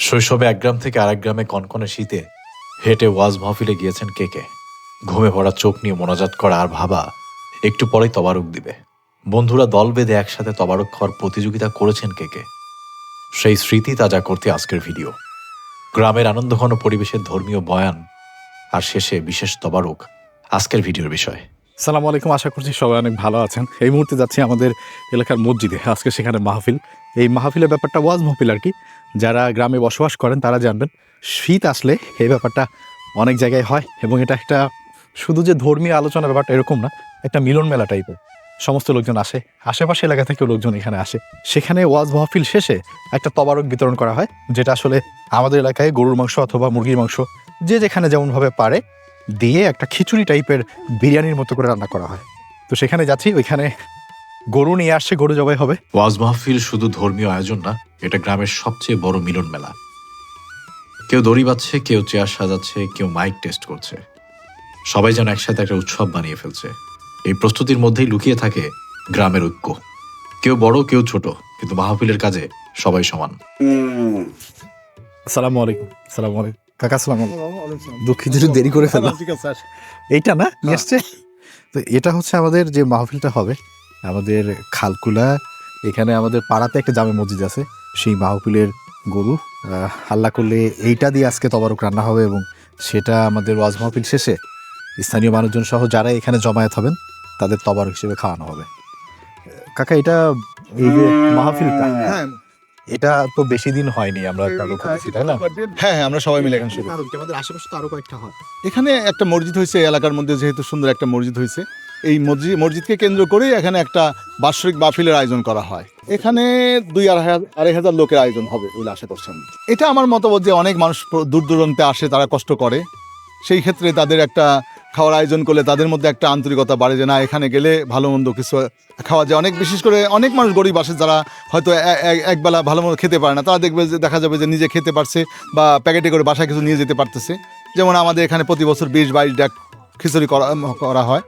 শৈশবে এক গ্রাম থেকে আরেক গ্রামে কনকনে শীতে হেঁটে ওয়াজ মাহফিলে গিয়েছেন কে কে। ঘুমে ভরা চোখ নিয়ে মোনাজাত করা আর ভাবা একটু পরেই তবারক দিবে। বন্ধুরা দল বেঁধে একসাথে তবারক খাওয়ার প্রতিযোগিতা করেছেন কে কে। সেই স্মৃতি তাজা করতে আজকের ভিডিও। গ্রামের আনন্দঘন পরিবেশের ধর্মীয় বয়ান আর শেষে বিশেষ তবারক আজকের ভিডিওর বিষয়। সালামু আলাইকুম, আশা করছি সবাই অনেক ভালো আছেন। এই মুহূর্তে যাচ্ছি আমাদের এলাকার মসজিদে, আজকে সেখানে মাহফিল। এই মাহফিলের ব্যাপারটা ওয়াজ মাহফিল আর কি। যারা গ্রামে বসবাস করেন তারা জানবেন, শীত আসলে এই ব্যাপারটা অনেক জায়গায় হয় এবং এটা একটা শুধু যে ধর্মীয় আলোচনার ব্যাপারটা এরকম না, একটা মিলন মেলা টাইপের। সমস্ত লোকজন আসে, আশেপাশে এলাকা থেকেও লোকজন এখানে আসে। সেখানে ওয়াজ মাহফিল শেষে একটা তবারক বিতরণ করা হয়, যেটা আসলে আমাদের এলাকায় গরুর মাংস অথবা মুরগির মাংস যে যেখানে যেমনভাবে পারে দিয়ে একটা খিচুড়ি টাইপের বিরিয়ানির মতো করে রান্না করা হয়। তো সেখানে যাচ্ছি, ওইখানে গরু নিয়ে আসছে, গরু জবাই হবে। ওয়াজ মাহফিল শুধু ধর্মীয় আয়োজন না, এটা গ্রামের সবচেয়ে বড় মিলন মেলা। কেউ দড়ি বাঁধছে, কেউ চেয়ার সাজাচ্ছে, কেউ মাইক টেস্ট করছে। সবাই যেন একসাথে একটা উৎসব বানিয়ে ফেলছে। এই প্রস্তুতির মধ্যেই লুকিয়ে থাকে গ্রামের ঐক্য। কেউ বড় কেউ ছোট, কিন্তু মাহফিলের কাজে সবাই সমান। আসসালামু আলাইকুম। সালামু আলাইকুম কাকা, আসসালামু আলাইকুম। দুঃখিত একটু দেরি করে ফেললাম। এইটা না নিয়ে আসছে। তো এটা হচ্ছে আমাদের যে মাহফিলটা হবে আমাদের খালকুলা, এখানে আমাদের পাড়াতে একটা জামে মসজিদ আছে, সেই মাহফিলের গরু আল্লাহ করলে এইটা দিয়ে আজকে তবারক রান্না হবে এবং সেটা আমাদের ওয়াজ মাহফিল শেষে স্থানীয় মানুষজন সহ যারা এখানে জমায়েত হবেন তাদের তবারক হিসেবে খাওয়ানো হবে। কাকা, এটা এই যে মাহফিলটা, হ্যাঁ এটা তো বেশি দিন হয়নি আমরা চালু করেছি, তাই না? হ্যাঁ, আমরা সবাই মিলে এখানে শুরু। আমাদের আশেপাশে তো আরো কয়েকটা হয়। এখানে একটা মসজিদ হয়েছে এলাকার মধ্যে, যেহেতু সুন্দর একটা মসজিদ হয়েছে, এই মসজিদকে কেন্দ্র করেই এখানে একটা বাৎসরিক মাহফিলের আয়োজন করা হয়। এখানে 2-2,500 লোকের আয়োজন হবে বলে আশা করছেন। এটা আমার মতামত যে অনেক মানুষ দূর দূরান্তে আসে, তারা কষ্ট করে, সেই ক্ষেত্রে তাদের একটা খাওয়ার আয়োজন করলে তাদের মধ্যে একটা আন্তরিকতা বাড়ে যে না, এখানে গেলে ভালো মন্দ কিছু খাওয়া যায়। বিশেষ করে অনেক মানুষ গরিব আসে যারা হয়তো একবেলা ভালো মন্দ খেতে পারে না, তারা দেখা যাবে যে নিজে খেতে পারছে বা প্যাকেটে করে বাসায় কিছু নিয়ে যেতে পারতেছে। যেমন আমাদের এখানে প্রতি বছর 20-22 ডেক খিচুড়ি করা হয়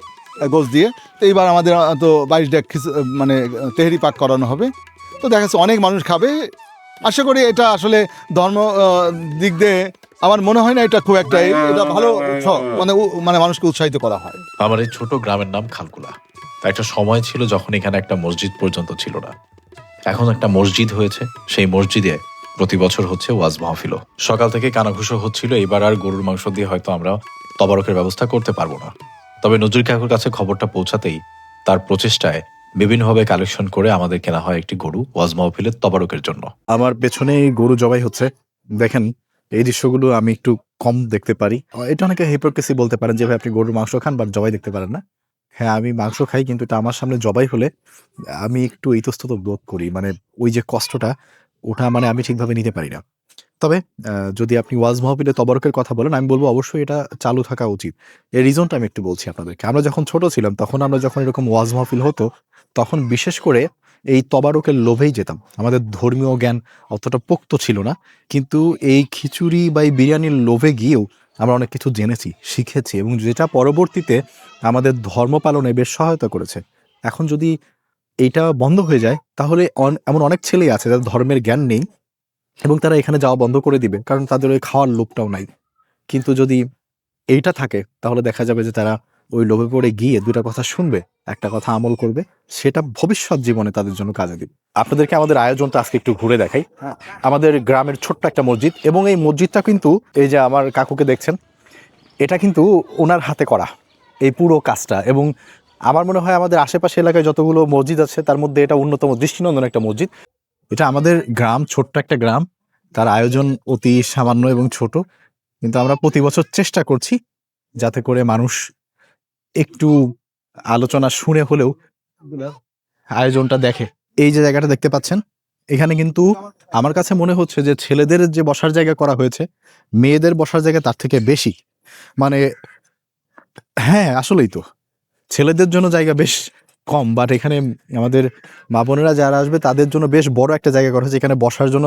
গোশ দিয়ে। তো এইবার আমাদের তো 22 ডেক মানে তেহরি পাক করানো হবে। তো দেখা যাচ্ছে অনেক মানুষ খাবে। আশা করি এটা আসলে ধর্ম দিক দিয়ে আমার মনে হয় না এটা খুব একটা, এটা ভালো মানে মানুষকে উৎসাহিত করা হয়। আমার এই ছোট গ্রামের নাম খালকুলা। একটা সময় ছিল যখন এখানে একটা মসজিদ পর্যন্ত ছিল না। এখন একটা মসজিদ হয়েছে, সেই মসজিদে প্রতি বছর হচ্ছে ওয়াজ মাহফিলও। সকাল থেকে কানাঘুষো হচ্ছিল। এবার আর গরুর মাংস দিয়ে হয়তো আমরা তবারকের ব্যবস্থা করতে পারবো না, তবে নজরুল কাকুর কাছে খবরটা পৌঁছাতেই তার প্রচেষ্টায় বিভিন্নভাবে কালেকশন করে আমাদের কেনা হয় একটি গরু ওয়াজ মাহফিলের তবারকের জন্য। আমার পেছনে গরু জবাই হচ্ছে, দেখেন এই দৃশ্যগুলো আমি একটু কম দেখতে পারি। এটা অনেকে হিপোক্রেসি বলতে পারেন যে ভাই আপনি গরুর মাংস খান বাট জবাই দেখতে পারেন না। হ্যাঁ, আমি মাংস খাই, কিন্তু এটা আমার সামনে জবাই হলে আমি একটু ইতস্তত বোধ করি। মানে ওই যে কষ্টটা, ওটা মানে আমি ঠিকভাবে নিতে পারি না। তবে যদি আপনি ওয়াজ মাহফিলে তবারকের কথা বলেন, আমি বলবো অবশ্যই এটা চালু থাকা উচিত। এর রিজনটা আমি একটু বলছি আপনাদেরকে। আমরা যখন ছোট ছিলাম তখন আমরা যখন এরকম ওয়াজ মাহফিল হতো তখন বিশেষ করে এই তবারকের লোভেই যেতাম। আমাদের ধর্মীয় জ্ঞান অতটা পোক্ত ছিল না, কিন্তু এই খিচুড়ি বা এই বিরিয়ানির লোভে গিয়েও আমরা অনেক কিছু জেনেছি, শিখেছি এবং যেটা পরবর্তীতে আমাদের ধর্ম পালনে বেশ সহায়তা করেছে। এখন যদি এইটা বন্ধ হয়ে যায় তাহলে এমন অনেক ছেলেই আছে যাদের ধর্মের জ্ঞান নেই এবং তারা এখানে যাওয়া বন্ধ করে দিবে, কারণ তাদের ওই খাওয়ার লোভটাও নাই। কিন্তু যদি এইটা থাকে তাহলে দেখা যাবে যে তারা ওই লোভে পড়ে গিয়ে দুটা কথা শুনবে, একটা কথা আমল করবে, সেটা ভবিষ্যৎ জীবনে তাদের জন্য কাজে দিবে। আপনাদেরকে আমাদের আয়োজনটা আজকে একটু ঘুরে দেখাই। আমাদের গ্রামের ছোট্ট একটা মসজিদ এবং এই মসজিদটা কিন্তু এই যে আমার কাকুকে দেখছেন, এটা কিন্তু ওনার হাতে করা এই পুরো কাজটা। এবং আমার মনে হয় আমাদের আশেপাশে এলাকায় যতগুলো মসজিদ আছে তার মধ্যে এটা অন্যতম দৃষ্টিনন্দন একটা মসজিদ। এটা আমাদের গ্রাম, ছোট্ট একটা গ্রাম, তার আয়োজন অতি সামান্য এবং ছোট, কিন্তু আমরা প্রতি বছর চেষ্টা করছি যাতে করে মানুষ একটু আলোচনা শুনে হলেও আয়োজনটা দেখে। এই যে জায়গাটা দেখতে পাচ্ছেন, এখানে কিন্তু আমার কাছে মনে হচ্ছে যে ছেলেদের যে বসার জায়গা করা হয়েছে, মেয়েদের বসার জায়গা তার থেকে বেশি। মানে হ্যাঁ, আসলেই তো ছেলেদের জন্য জায়গা বেশ কম, বাট এখানে আমাদের মা বোনেরা যারা আসবে তাদের জন্য বেশ বড় একটা জায়গা করা হয়েছে, এখানে বসার জন্য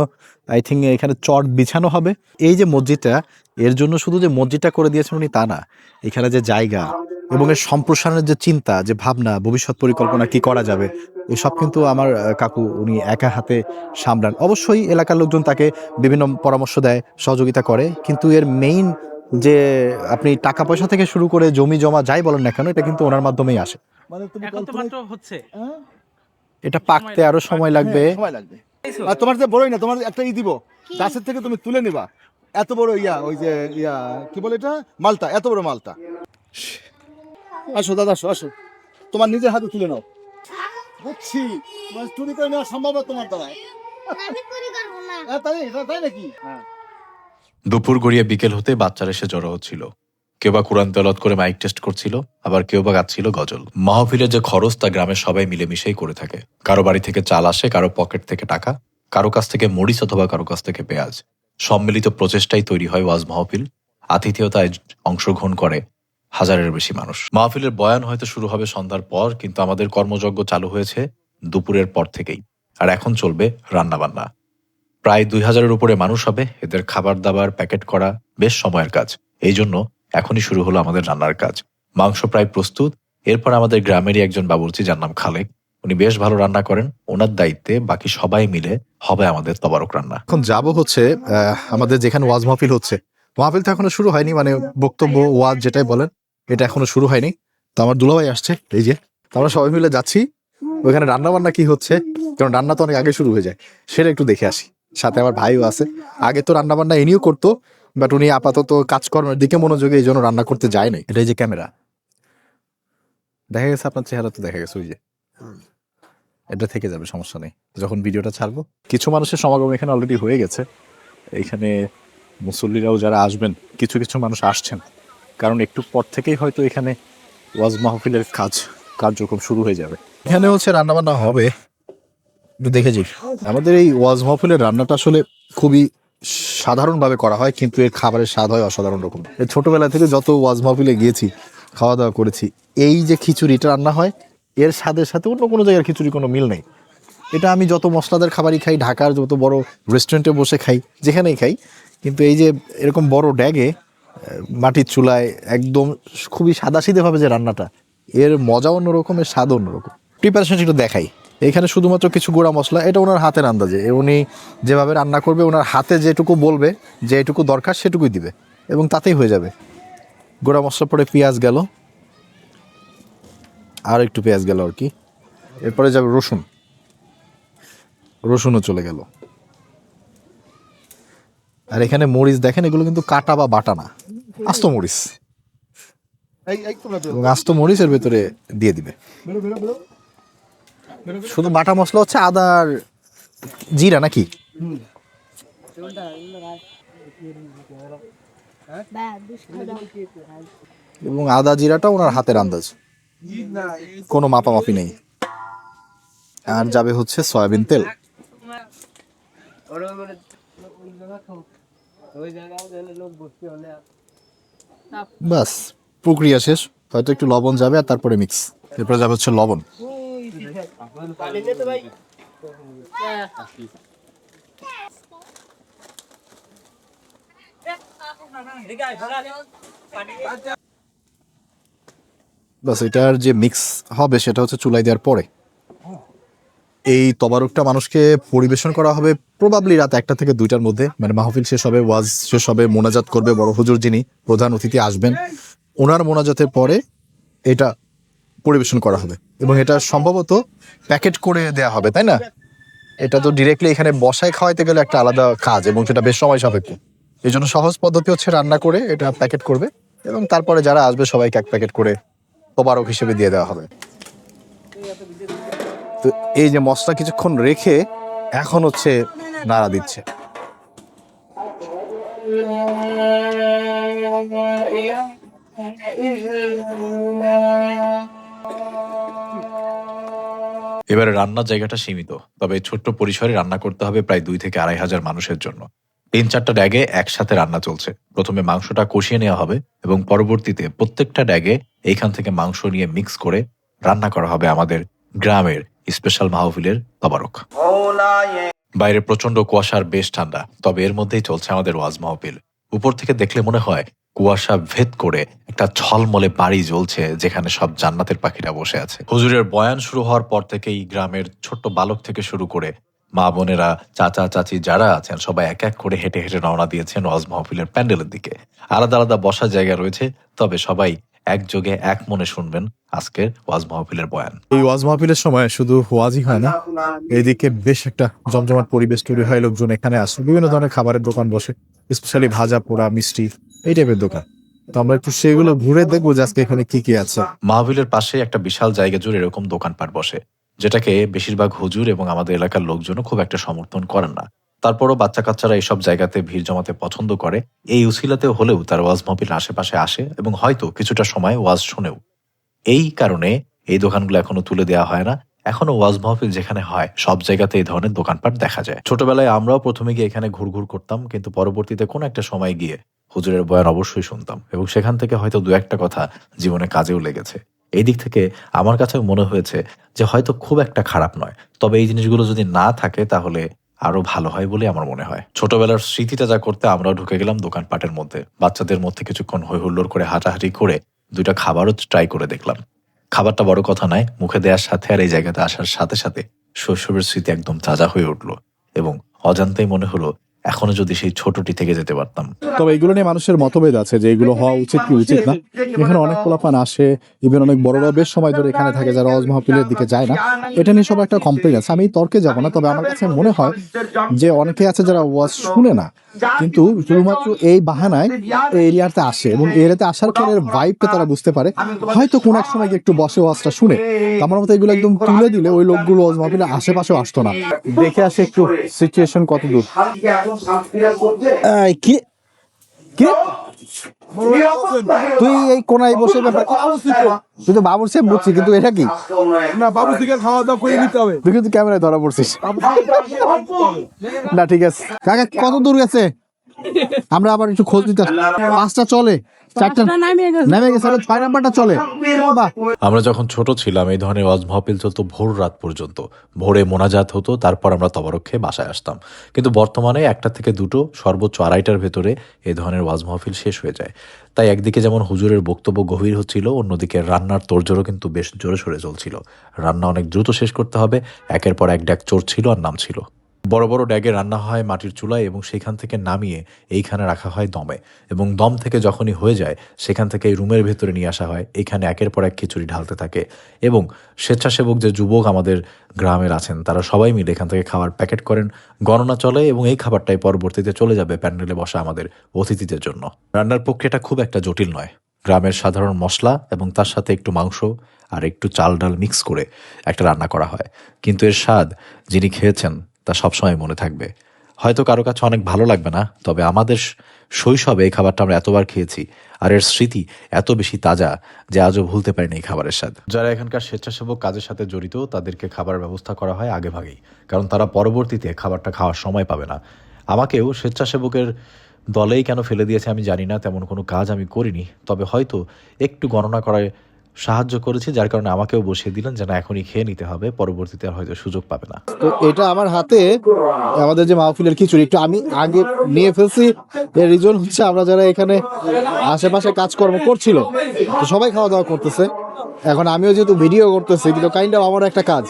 আই থিঙ্ক এখানে চট বিছানো হবে। এই যে মসজিদটা, এর জন্য শুধু যে মসজিদটা করে দিয়েছেন উনি তা না, এখানে যে জায়গা এবং এর সম্প্রসারণের যে চিন্তা, যে ভাবনা, ভবিষ্যৎ পরিকল্পনা কি করা যাবে, এসব কিন্তু আমার কাকু উনি একা হাতে সামলান। অবশ্যই এলাকার লোকজন তাকে বিভিন্ন পরামর্শ দেয়, সহযোগিতা করে, কিন্তু এর মেইন যে আপনি টাকা পয়সা থেকে শুরু করে জমি জমা যাই বলেন না কেন, এটা কিন্তু ওনার মাধ্যমেই আসে। মানে তুমি এখন তো মাত্র হচ্ছে। এটা পাকতে আরো সময় লাগবে। সময় লাগবে। আর তোমার যে বড়ই না, তোমার একটা দিব গাছের থেকে তুমি তুলে নিবা, এত বড় ওই যে কি বলে এটা, মালটা, এত বড় মালটা। আসো দাদা, আসো আসো, তোমার নিজের হাতে তুলে নাও। বুঝছি, তোমার চুরি করে নেওয়া সম্ভব না তোমার দ্বারা। আমি চুরি করবো না। তাই নাকি? হ্যাঁ। দুপুর গড়িয়ে বিকেল হতে বাচ্চারা এসে জড়ো হচ্ছিল। কেউ বা কোরআন তেলাওয়াত করে মাইক টেস্ট করছিল, আবার কেউ বা গাচ্ছিল গজল। মাহফিলের যে খরচ তা গ্রামের সবাই মিলেমিশেই করে থাকে। কারো বাড়ি থেকে চাল আসে, কারো পকেট থেকে টাকা, কারো কাছ থেকে মরিচ অথবা কারো কাছ থেকে পেঁয়াজ। সম্মিলিত প্রচেষ্টায় তৈরি হয় ওয়াজ মাহফিল। আতিথেয়তায় অংশগ্রহণ করে হাজারের বেশি মানুষ। মাহফিলের বয়ান হয়তো শুরু হবে সন্ধ্যার পর, কিন্তু আমাদের কর্মযজ্ঞ চালু হয়েছে দুপুরের পর থেকেই। আর এখন চলবে রান্নাবান্না। প্রায় 2000-এর উপরে মানুষ হবে। এদের খাবার দাবার প্যাকেট করা বেশ সময়ের কাজ। এই জন্য এখনই শুরু হলো আমাদের রান্নার কাজ। মাংস প্রায় প্রস্তুত। এরপর আমাদের গ্রামেরই একজন বাবুর্চি, যার নাম খালেক, উনি বেশ ভালো রান্না করেন। ওনার দায়িত্বে বাকি সবাই মিলে হবে আমাদের তবারক রান্না। এখন যাব হচ্ছে আমাদের যেখানে ওয়াজ মাহফিল হচ্ছে। মাহফিল তো এখনো শুরু হয়নি, মানে বক্তব্য ওয়াজ যেটাই বলেন, এটা এখনো শুরু হয়নি। তো আমার দুলাভাই আসছে, এই যে, তো আমরা সবাই মিলে যাচ্ছি ওইখানে। রান্না বান্না কি হচ্ছে, কারণ রান্না তো অনেক আগে শুরু হয়ে যায়, সেটা একটু দেখে আসি। সাথে আমার ভাইও আছে, আগে তো রান্না বান্না ইনিও করতো, বাট উনি আপাতত কাজকর্মের দিকে মনোযোগী, এই জন্য রান্না করতে যায় নাই। এটা এই যে ক্যামেরা দেখা গেছে, আপনার চেহারা তো দেখা গেছে, ওই যে এটা থেকে যাবে, সমস্যা নেই যখন ভিডিওটা ছাড়বো। কিছু মানুষের সমাগম এখানে অলরেডি হয়ে গেছে। এখানে মুসল্লিরাও যারা আসবেন, কিছু কিছু মানুষ আসছেন, কারণ একটু পর থেকেই হয়তো এখানে ওয়াজ মাহফিলের কার্যক্রম শুরু হয়ে যাবে। এখানে হচ্ছে রান্নাবান্না হবে, একটু দেখেছি। আমাদের এই ওয়াজ মাহফিলের রান্নাটা আসলে খুবই সাধারণভাবে করা হয়, কিন্তু এর খাবারের স্বাদ হয় অসাধারণ রকম। এই ছোটবেলা থেকে যত ওয়াজ মাহফিলে গিয়েছি, খাওয়া দাওয়া করেছি, এই যে খিচুড়িটা রান্না হয়, এর স্বাদের সাথে অন্য কোনো জায়গার খিচুড়ি কোনো মিল নেই। এটা আমি যত মশলাদার খাবারই খাই, ঢাকার যত বড় রেস্টুরেন্টে বসে খাই, যেখানেই খাই, কিন্তু এই যে এরকম বড় ড্যাগে মাটির চুলায় একদম খুবই সাদাসিধেভাবে যে রান্নাটা, এর মজা অন্যরকম, এর স্বাদ অন্যরকম। প্রিপারেশন একটু দেখাই। এখানে শুধুমাত্র কিছু গুঁড়া মশলা, এটা ওনার হাতের আন্দাজে, উনি যেভাবে রান্না করবে, ওনার হাতে যেটুকু বলবে, যেটুকু দরকার সেটুকুই দিবে, এবং তাতেই হয়ে যাবে। গুঁড়া মশলা পরে পেঁয়াজ গেল, আর একটু পেঁয়াজ গেল আর কি। এরপরে যাবে রসুনও চলে গেল। আর এখানে মরিচ দেখেন, এগুলো কিন্তু কাটা বা বাটা না, আস্ত মরিচ, এবং আস্ত মরিচ এর ভেতরে দিয়ে দিবে। শুধু বাটা মশলা হচ্ছে আদা আর জিরা নাকি, এবং আদা জিরাটা ওনার হাতের আন্দাজ, কোনো মাপামাপি নেই। আর যাবে হচ্ছে সয়াবিন তেল। বাস, প্রক্রিয়া শেষ। হয়তো একটু লবণ যাবে, আর তারপরে মিক্স। এরপরে যাবে হচ্ছে লবণ। বাস, এটার যে মিক্স হবে সেটা হচ্ছে চুলাই দেওয়ার পরে। এই তবারকটা মানুষকে পরিবেশন করা হবে প্রবাবলি রাত 1টা থেকে 2টার মধ্যে, মানে মাহফিল শেষ হবে, ওয়াজ শেষ হবে, মোনাজাত করবে বড় হুজুর, যিনি প্রধান অতিথি আসবেন, ওনার মোনাজাতের পরে এটা পরিবেশন করা হবে। এবং এটা সম্ভবত প্যাকেট করে দেয়া হবে, তাই না? এটা তো ডিরেক্টলি এখানে বসায় খাওয়াইতে গেলে একটা আলাদা কাজ, এবং সেটা বেশ সময় সাপেক্ষ। এই জন্য সহজ পদ্ধতি হচ্ছে রান্না করে এটা প্যাকেট করবে, এবং তারপরে যারা আসবে সবাইকে এক প্যাকেট করে তবারক হিসেবে দিয়ে দেওয়া হবে। তো এই যে মশলা কিছুক্ষণ রেখে এখন হচ্ছে নাড়া দিচ্ছে। এবারে রান্নার জায়গাটা সীমিত, তবে এই ছোট্ট পরিসরে রান্না করতে হবে প্রায় 2 থেকে 2,500 মানুষের জন্য। 3-4টা ড্যাগে একসাথে রান্না চলছে। প্রথমে মাংসটা কষিয়ে নেওয়া হবে, এবং পরবর্তীতে প্রত্যেকটা ড্যাগে এইখান থেকে মাংস নিয়ে মিক্স করে রান্না করা হবে আমাদের গ্রামের স্পেশাল মাহফিলের তবারক। বাইরে প্রচন্ড কুয়াশার বেশ ঠান্ডা, তবে এর মধ্যেই চলছে আমাদের ওয়াজ মাহফিল। উপর থেকে দেখলে মনে হয় কুয়াশা ভেদ করে একটা ঝলমলে বাড়ি জ্বলছে, যেখানে সব জান্নাতের পাখিরা বসে আছে। হুজুরের বয়ান শুরু হওয়ার পর থেকেই গ্রামের ছোট্ট বালক থেকে শুরু করে মা বোনেরা, চাচা চাচি যারা আছেন সবাই এক এক করে হেঁটে হেঁটে রওনা দিয়েছেন ওয়াজ মাহফিলের প্যান্ডেলের দিকে। আলাদা আলাদা বসার জায়গা রয়েছে, তবে সবাই একযোগে এক মনে শুনবেন আজকের ওয়াজ মাহফিলের বয়ান। এই ওয়াজ মাহফিলের সময় শুধু ওয়াজই হয় না, এইদিকে বেশ একটা জমজমাট পরিবেশ তৈরি হয়। লোকজন এখানে আসে, বিভিন্ন ধরনের খাবারের দোকান বসে, স্পেশালি ভাজা পোড়া মিষ্টি এই টাইপের দোকান। তো আমরা একটু সেগুলো ঘুরে দেখবো যে আজকে এখানে কি কি আছে। মাহফিলের পাশে একটা বিশাল জায়গা জুড়ে এরকম দোকানপাট বসে, যেটাকে বেশিরভাগ হুজুর এবং আমাদের এলাকার লোকজনও খুব একটা সমর্থন করেন না। তারপরও বাচ্চা কাচ্চারা এইসব জায়গাতে ভিড় জমাতে পছন্দ করে। এই উসিলাতেও হলেও তার ওয়াজ মাহফিল আশেপাশে আসে এবং হয়তো কিছুটা সময় ওয়াজ শোনেও। এই কারণে এই দোকানগুলো এখনো তুলে দেওয়া হয় না। এখনো ওয়াজ মাহফিল যেখানে হয় সব জায়গাতে এই ধরনের দোকানপাট দেখা যায়। ছোটবেলায় আমরাও প্রথমে গিয়ে এখানে ঘুরঘুর করতাম, কিন্তু পরবর্তীতে কোনো একটা সময় গিয়ে হুজুরের বয়ান অবশ্যই শুনতাম এবং সেখান থেকে হয়তো দু একটা কথা জীবনে কাজেও লেগেছে। এই দিক থেকে আমার কাছেও মনে হয়েছে যে হয়তো খুব একটা খারাপ নয়, তবে এই জিনিসগুলো যদি না থাকে তাহলে আরো ভালো হয় বলে আমার মনে হয়। ছোটবেলার স্মৃতিটা যা করতে আমরাও ঢুকে গেলাম দোকানপাটের মধ্যে। বাচ্চাদের মধ্যে কিছুক্ষণ হই হুল্লোড় করে হাঁটাহাঁটি করে দুইটা খাবারও ট্রাই করে দেখলাম। খাবারটা বড় কথা নয়, মুখে দেওয়ার সাথে আর এই জায়গাতে আসার সাথে সাথে শৈশবের স্মৃতি একদম তাজা হয়ে উঠলো এবং অজান্তেই মনে হলো এখনো যদি সেই ছোটটি থেকে যেতে পারতাম। তবে এগুলো নিয়ে মানুষের মতভেদ আছে যে এগুলো হওয়া উচিত কি উচিত না। এখানে অনেক পোলাপান আসে, ইভেন অনেক বড়রা বেশ সময় ধরে এখানে থাকে যারা ওয়াজ মাহফিলের দিকে যায় না। এটা নিয়ে সবার একটা কমপ্লেন আছে। আমি তর্কে যাব না, তবে আমার কাছে মনে হয় যে অনেকে আছে যারা ওয়াজ শুনে না, কিন্তু শুধুমাত্র এই বাহানায় এই এরিয়াতে আসে এবং এই এরিয়াতে আসার পরে ভাইবটা তারা বুঝতে পারে, হয়তো কোন এক সময় গিয়ে একটু বসে ওয়াজটা শুনে। আমার মতো এগুলো একদম তুলে দিলে ওই লোকগুলো ওয়াজ মাহফিলের আশেপাশেও আসতো না। দেখে আসে একটু সিচুয়েশন কত দূর। কি কি তুই এই কোনায় বসে ব্যাপার তুই তো বাবুর সে বুঝছি, কিন্তু এটা কি না বাবু থেকে খাওয়া দাওয়া করে নিতে হবে। তুই কিন্তু ক্যামেরায় ধরা পড়ছিস না। ঠিক আছে কাকা, কত দূর গেছে? আমরা আবার একটু খোঁজ নিতে। 5টা চলে, 4টা নেমে গেছে, 6 নাম্বারটা চলে। বাহ, আমরা যখন ছোট ছিলাম এই ধরনের ওয়াজ মাহফিল চলতো ভোর রাত পর্যন্ত। ভোরে মোনাজাত হতো, তারপর আমরা তবারক খেয়ে বাসায় আসতাম। কিন্তু বর্তমানে 1টা থেকে 2টো, সর্বোচ্চ 2:30টার ভেতরে এই ধরনের ওয়াজ মাহফিল শেষ হয়ে যায়। তাই একদিকে যেমন হুজুরের বক্তব্য গভীর হচ্ছিল, অন্যদিকে রান্নার তোড়জোড়ও কিন্তু বেশ জোরে সোরে চলছিল। রান্না অনেক দ্রুত শেষ করতে হবে, একের পর এক ড্যাগ চড়ছিল আর নামছিল। বড় বড় ড্যাগে রান্না হয় মাটির চুলায় এবং সেখান থেকে নামিয়ে এইখানে রাখা হয় দমে, এবং দম থেকে যখনই হয়ে যায় সেখান থেকে এই রুমের ভেতরে নিয়ে আসা হয়। এখানে একের পর এক খিচুড়ি ঢালতে থাকে এবং স্বেচ্ছাসেবক যে যুবক আমাদের গ্রামের আছেন তারা সবাই মিলে এখান থেকে খাবার প্যাকেট করেন, গণনা চলে এবং এই খাবারটাই পরবর্তীতে চলে যাবে প্যান্ডেলে বসা আমাদের অতিথিদের জন্য। রান্নার প্রক্রিয়াটা খুব একটা জটিল নয়। গ্রামের সাধারণ মশলা এবং তার সাথে একটু মাংস আর একটু চাল ডাল মিক্স করে একটা রান্না করা হয়, কিন্তু এর স্বাদ যিনি খেয়েছেন তা সবসময় মনে থাকবে। হয়তো কারো কাছে অনেক ভালো লাগবে না, তবে আমাদের শৈশবে এই খাবারটা আমরা এতবার খেয়েছি আর এর স্মৃতি এত বেশি তাজা যে আজও ভুলতে পারিনি এই খাবারের স্বাদ। যারা এখানকার স্বেচ্ছাসেবক কাজের সাথে জড়িত তাদেরকে খাবারের ব্যবস্থা করা হয় আগে ভাগেই, কারণ তারা পরবর্তীতে খাবারটা খাওয়ার সময় পাবে না। আমাকেও স্বেচ্ছাসেবকের দলেই কেন ফেলে দিয়েছে আমি জানি না, তেমন কোনো কাজ আমি করিনি, তবে হয়তো একটু গণনা করায় সাহায্য করেছি, যার কারণে আমাকেও বসিয়ে দিলেন যে না এখনই খেয়ে নিতে হবে, পরবর্তীতে আর হয়তো সুযোগ পাবে না। তো এটা আমার হাতে আমাদের যে মাহফিলের খিচুড়ি একটু আমি আগে নিয়ে ফেলছি। এর রিজন হচ্ছে আমরা যারা এখানে আশেপাশে কাজকর্ম করছিল তো সবাই খাওয়া দাওয়া করতেছে, এখন আমিও যেহেতু ভিডিও করতেছি, কিন্তু কাইন্ড অফ আমার একটা কাজ,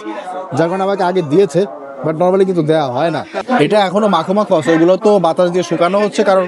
যার কারণে আমাকে আগে দিয়েছে, বাট নর্মালি কিন্তু দেওয়া হয় না। এটা এখনো মাখো মাখো আছে, ওইগুলো তো বাতাস দিয়ে শুকানো হচ্ছে, কারণ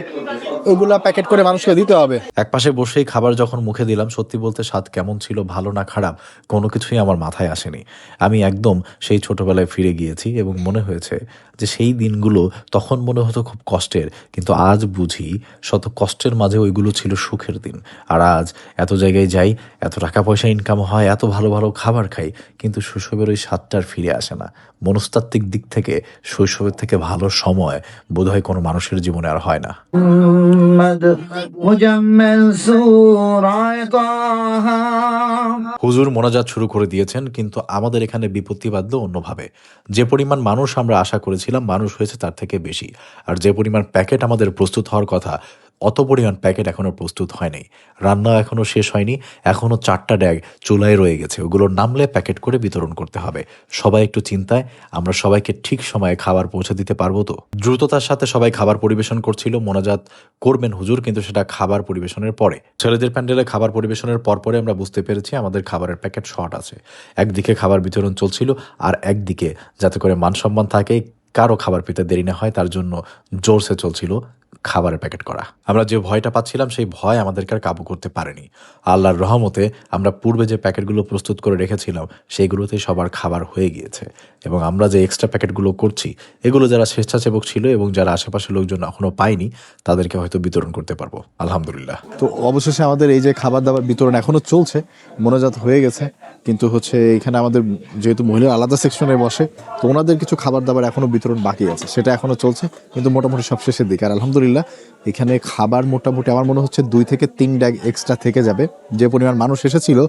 ওইগুলা প্যাকেট করে মানুষকে দিতে হবে। একপাশে বসেই খাবার যখন মুখে দিলাম, সত্যি বলতে স্বাদ কেমন ছিল, ভালো না খারাপ, কোনো কিছুই আমার মাথায় আসেনি। আমি একদম সেই ছোটবেলায় ফিরে গিয়েছি এবং মনে হয়েছে যে সেই দিনগুলো তখন মনে হতো খুব কষ্টের, কিন্তু আজ বুঝি শত কষ্টের মাঝে ওইগুলো ছিল সুখের দিন। আর আজ এত জায়গায় যাই, এত টাকা পয়সা ইনকাম হয়, এত ভালো ভালো খাবার খাই, কিন্তু শৈশবের ওই স্বাদটা আর ফিরে আসে না। মনস্তাত্ত্বিক দিক থেকে শৈশবের থেকে ভালো সময় বোধহয় কোনো মানুষের জীবনে আর হয় না। হুজুর মোনাজাত শুরু করে দিয়েছেন, কিন্তু আমাদের এখানে বিপত্তি বাঁধলো অন্যভাবে। যে পরিমাণ মানুষ আমরা আশা করেছিলাম মানুষ হয়েছে তার থেকে বেশি, আর যে পরিমাণ প্যাকেট আমাদের প্রস্তুত হওয়ার কথা অত পরিমাণ প্যাকেট এখনও প্রস্তুত হয়নি, রান্না এখনও শেষ হয়নি, এখনও 4টা ড্যাগ চুলায় রয়ে গেছে, ওগুলো নামলে প্যাকেট করে বিতরণ করতে হবে। সবাই একটু চিন্তায়, আমরা সবাইকে ঠিক সময়ে খাবার পৌঁছে দিতে পারবো তো? দ্রুততার সাথে সবাই খাবার পরিবেশন করছিল, মোনাজাত করবেন হুজুর, কিন্তু সেটা খাবার পরিবেশনের পরে। ছেলেদের প্যান্ডেলে খাবার পরিবেশনের পরে আমরা বুঝতে পেরেছি আমাদের খাবারের প্যাকেট শর্ট আছে। একদিকে খাবার বিতরণ চলছিল, আর একদিকে যাতে করে মানসম্মান থাকে, কারো খাবার পেতে দেরি না হয়, তার জন্য জোরসে চলছিল খাবারের প্যাকেট করা। আমরা যে ভয়টা পাচ্ছিলাম সেই ভয় আমাদেরকে আর কাবু করতে পারেনি। আল্লাহর রহমতে আমরা পূর্বে যে প্যাকেটগুলো প্রস্তুত করে রেখেছিলাম সেইগুলোতে সবার খাবার হয়ে গিয়েছে, এবং আমরা যে এক্সট্রা প্যাকেটগুলো করছি এগুলো যারা স্বেচ্ছাসেবক ছিল এবং যারা আশেপাশের লোকজন এখনও পায়নি তাদেরকে হয়তো বিতরণ করতে পারবো আলহামদুলিল্লাহ। তো অবশেষে আমাদের এই যে খাবার দাবার বিতরণ এখনো চলছে, মোনাজাত হয়ে গেছে, কিন্তু হচ্ছে এখানে আমাদের যেহেতু মহিলার আলাদা সেকশনে বসে, তো ওনাদের কিছু খাবার দাবার এখনো বিতরণ বাকি আছে, সেটা এখনো চলছে, কিন্তু মোটামুটি সব শেষের দিকে। আর আলহামদুলিল্লাহ এখানে খাবার মোটামুটি আমার মনে হচ্ছে 2 থেকে 3 ড্যাগ এক্সট্রা থেকে যাবে। যে পরিমাণ মানুষ এসেছিল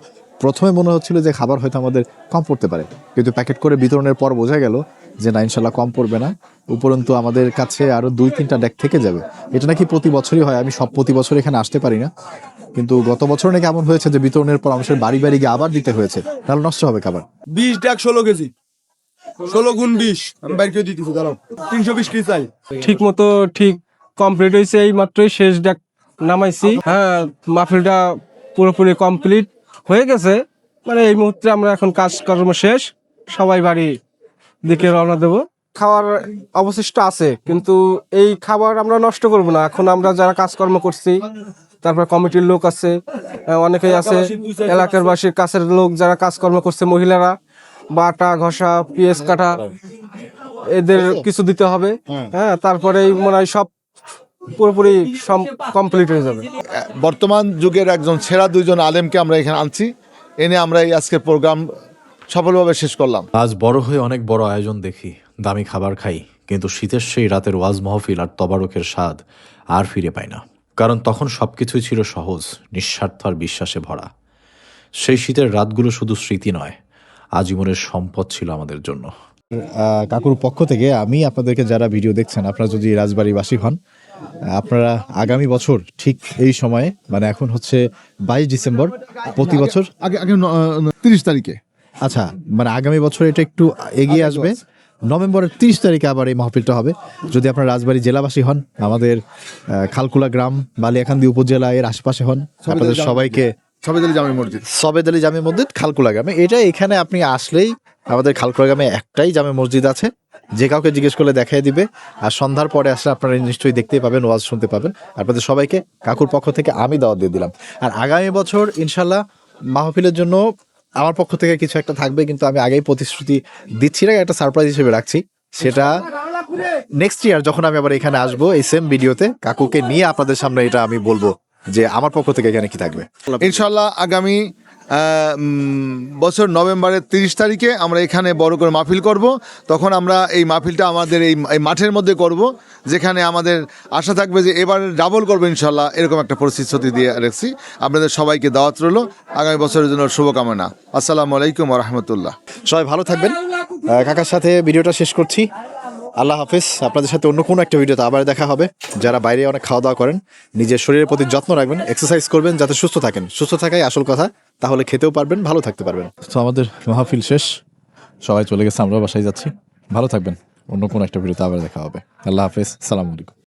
প্রথমে মনে হচ্ছিল যে খাবার হয়তো আমাদের কম পড়তে পারে, কিন্তু প্যাকেট করে বিতরণের পর বোঝা গেল যে না, ইনশাল্লাহ কম পড়বে না, উপরন্তু আমাদের কাছে আরও 2-3টা ড্যাগ থেকে যাবে। এটা নাকি প্রতি বছরই হয়, আমি প্রতি বছর এখানে আসতে পারি না, কিন্তু গত বছর নাকি এমন হয়েছে যে বিতরণের পর মানুষের বাড়ি বাড়ি গিয়ে আবার দিতে হয়েছে, তাহলে নষ্ট হবে খাবার। 20 ডাক 16 কেজি 16 গুণ 20 আমি বাইর করে দিতেছি, দাঁড়াও 320 কেজি চাই। ঠিক মতো ঠিক কমপ্লিট হয়েছে, এই মাত্রই শেষ ডাক নামাইছি। হ্যাঁ, মাহফিলটা পুরোপুরি কমপ্লিট হয়ে গেছে, মানে এই মুহূর্তে আমরা এখন কাজকর্ম শেষ, সবাই বাড়ি দিকে রওনা দেব। খাওয়ার অবশিষ্ট আছে, কিন্তু এই খাবার আমরা নষ্ট করব না। এখন আমরা যারা কাজকর্ম করছি, তারপর কমিটির লোক আছে, অনেকেই আছে, এলাকার বাসীর কাছের লোক যারা কাজকর্ম করছে, মহিলারা বাটা ঘষা পেঁয়াজ কাটা এদের কিছু দিতে হবে। হ্যাঁ, তারপরেই মনে হয় সব পুরোপুরি কমপ্লিট হয়ে যাবে। বর্তমান যুগের একজন সেরা 2জন আলেমকে আমরা এখানে আনছি, এনে আমরা এই আজকের প্রোগ্রাম সফলভাবে শেষ করলাম। আজ বড় হয়ে অনেক বড় আয়োজন দেখি, দামি খাবার খাই, কিন্তু শীতের সেই রাতের ওয়াজ মাহফিল আর তবারকের স্বাদ আর ফিরে পাই না। কারণ তখন সবকিছুই ছিল সহজ, নিঃস্বার্থ আর বিশ্বাসে ভরা। সেই শীতের রাতগুলো শুধু স্মৃতি নয়, আজীবনের সম্পদ ছিল আমাদের জন্য। কাকুর পক্ষ থেকে আমি আপনাদেরকে, যারা ভিডিও দেখছেন, আপনারা যদি রাজবাড়িবাসী হন, আপনারা আগামী বছর ঠিক এই সময়ে, মানে এখন হচ্ছে 22 ডিসেম্বর, প্রতি বছর আগে 30 তারিখে, আচ্ছা, মানে আগামী বছর এটা একটু এগিয়ে আসবে, নভেম্বরের 30 তারিখে আবার এই মাহফিলটা হবে। যদি আপনারা রাজবাড়ী জেলাবাসী হন, আমাদের খালকুলা গ্রাম, বালিয়াকান্দি উপজেলা এর আশপাশে হন, আপনাদের সবাইকে সবেদ আলী জামে মসজিদ, সবেদ আলী জামে মসজিদ খালকুলা গ্রামে, এটা এখানে আপনি আসলেই আমাদের খালকুলা গ্রামে একটাই জামে মসজিদ আছে, যে কাউকে জিজ্ঞেস করলে দেখাই দিবে। আর সন্ধ্যার পরে আসলে আপনারা নিশ্চয়ই দেখতেই পাবেন, ওয়াজ শুনতে পাবেন। আপনাদের সবাইকে কাকুর পক্ষ থেকে আমি দাওয়াত দিয়ে দিলাম। আর আগামী বছর ইনশাল্লাহ মাহফিলের জন্য আমার পক্ষ থেকে কিছু একটা থাকবে, কিন্তু আমি আগেই প্রতিশ্রুতি দিচ্ছি না, একটা সারপ্রাইজ হিসেবে রাখছি। সেটা নেক্সট ইয়ার যখন আমি আবার এখানে আসবো এই সেম ভিডিওতে, কাকুকে নিয়ে আপনাদের সামনে এটা আমি বলবো যে আমার পক্ষ থেকে এখানে কি থাকবে। ইনশাল্লাহ আগামী বছর নভেম্বরের 30 তারিখে আমরা এখানে বড় করে মাহফিল করব। তখন আমরা এই মাহফিলটা আমাদের এই মাঠের মধ্যে করব, যেখানে আমাদের আশা থাকবে যে এবার ডাবল করবো ইনশাল্লাহ, এরকম একটা প্রতিশ্রুতি দিয়ে রাখছি। আপনাদের সবাইকে দাওয়াত রইল আগামী বছরের জন্য শুভকামনা। আসসালামু আলাইকুম ওয়া রাহমাতুল্লাহ। সবাই ভালো থাকবেন। কাকার সাথে ভিডিওটা শেষ করছি, আল্লাহ হাফেজ। আপনাদের সাথে অন্য কোনো একটা ভিডিওতে আবার দেখা হবে। যারা বাইরে অনেক খাওয়া দাওয়া করেন, নিজের শরীরের প্রতি যত্ন রাখবেন, এক্সারসাইজ করবেন যাতে সুস্থ থাকেন। সুস্থ থাকাই আসল কথা, তাহলে খেতেও পারবেন, ভালো থাকতে পারবেন। তো আমাদের মাহফিল শেষ, সবাই চলে গেছে, আমরা বাসায় যাচ্ছি। ভালো থাকবেন, অন্য কোনো একটা ভিডিওতে আবার দেখা হবে। আল্লাহ হাফেজ, সালাম আলাইকুম।